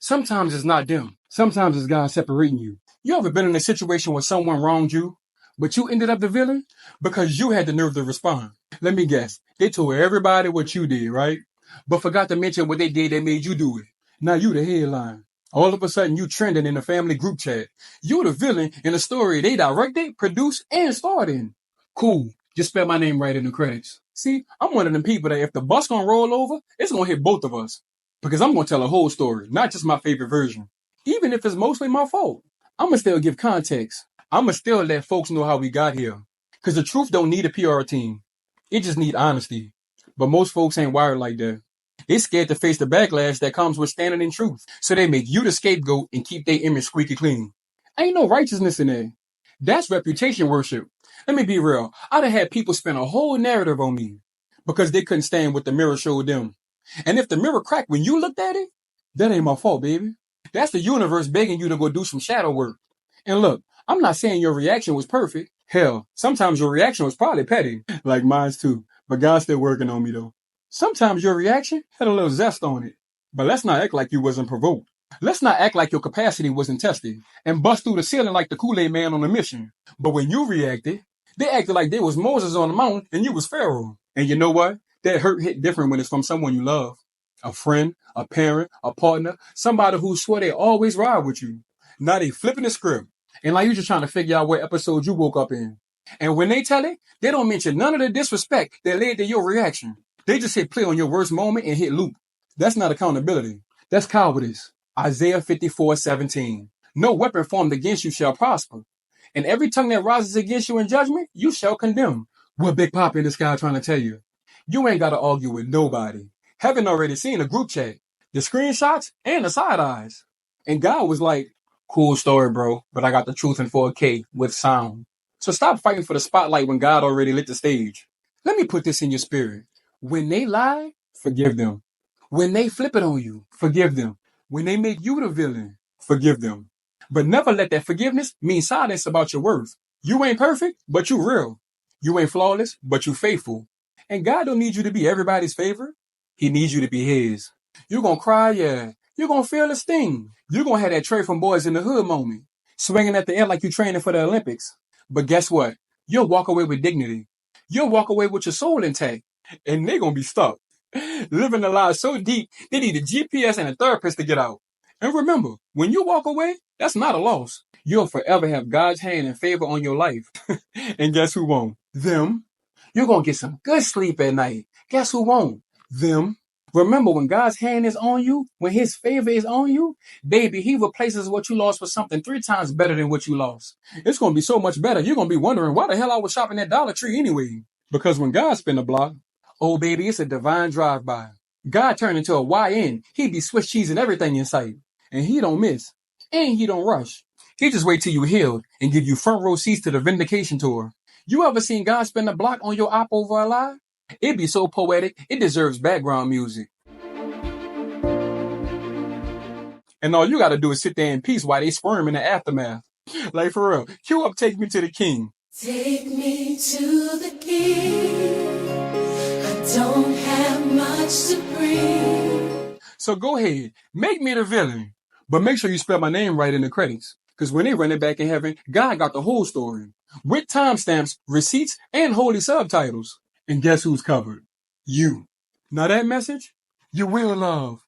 Sometimes it's not them. Sometimes it's God separating you. You ever been in a situation where someone wronged you, but you ended up the villain because you had the nerve to respond? Let me guess. They told everybody what you did, right? But forgot to mention what they did that made you do it. Now you the headline. All of a sudden you trending in the family group chat. You the villain in a story they directed, produced, and starred in. Cool. Just spell my name right in the credits. See, I'm one of them people that if the bus gonna roll over, it's gonna hit both of us. Because I'm gonna tell a whole story, not just my favorite version. Even if it's mostly my fault, I'ma still give context. I'ma still let folks know how we got here. Because the truth don't need a PR team. It just need honesty. But most folks ain't wired like that. They scared to face the backlash that comes with standing in truth. So they make you the scapegoat and keep their image squeaky clean. Ain't no righteousness in there. That's reputation worship. Let me be real. I done had people spin a whole narrative on me because they couldn't stand what the mirror showed them. And if the mirror cracked when you looked at it, that ain't my fault, baby. That's the universe begging you to go do some shadow work. And look, I'm not saying your reaction was perfect. Hell, sometimes your reaction was probably petty, like mine's too. But God's still working on me though. Sometimes your reaction had a little zest on it. But let's not act like you wasn't provoked. Let's not act like your capacity wasn't tested and bust through the ceiling like the Kool-Aid man on a mission. But when you reacted, they acted like they was Moses on the mountain and you was Pharaoh. And you know what? That hurt hit different when it's from someone you love. A friend, a parent, a partner, somebody who swore they always ride with you. Now they flipping the script. And like you just trying to figure out what episode you woke up in. And when they tell it, they don't mention none of the disrespect that led to your reaction. They just hit play on your worst moment and hit loop. That's not accountability. That's cowardice. Isaiah 54:17. No weapon formed against you shall prosper. And every tongue that rises against you in judgment, you shall condemn. What Big Papa in the sky trying to tell you? You ain't got to argue with nobody. Heaven already seen the group chat, the screenshots, and the side eyes. And God was like, cool story, bro, but I got the truth in 4K with sound. So stop fighting for the spotlight when God already lit the stage. Let me put this in your spirit. When they lie, forgive them. When they flip it on you, forgive them. When they make you the villain, forgive them. But never let that forgiveness mean silence about your worth. You ain't perfect, but you real. You ain't flawless, but you faithful. And God don't need you to be everybody's favorite. He needs you to be his. You're going to cry, yeah. You're going to feel the sting. You're going to have that Trey from Boys in the Hood moment. Swinging at the end like you're training for the Olympics. But guess what? You'll walk away with dignity. You'll walk away with your soul intact. And they're going to be stuck. Living a lie so deep, they need a GPS and a therapist to get out. And remember, when you walk away, that's not a loss. You'll forever have God's hand and favor on your life. And guess who won't? Them. You're going to get some good sleep at night. Guess who won't? Them. Remember, when God's hand is on you, when his favor is on you, baby, he replaces what you lost for something 3 times better than what you lost. It's going to be so much better. You're going to be wondering why the hell I was shopping at Dollar Tree anyway. Because when God spin the block, oh, baby, it's a divine drive-by. God turned into a YN. He be Swiss cheesing everything in sight. And he don't miss. And he don't rush. He just wait till you healed and give you front row seats to the vindication tour. You ever seen God spin the block on your op over a lie? It'd be so poetic, it deserves background music. And all you gotta do is sit there in peace while they squirm in the aftermath. Like for real, cue up Take Me to the King. Take me to the King. I don't have much to bring. So go ahead, make me the villain. But make sure you spell my name right in the credits. Because when they run it back in heaven, God got the whole story. With timestamps, receipts, and holy subtitles. And guess who's covered? You. Now that message, you will love.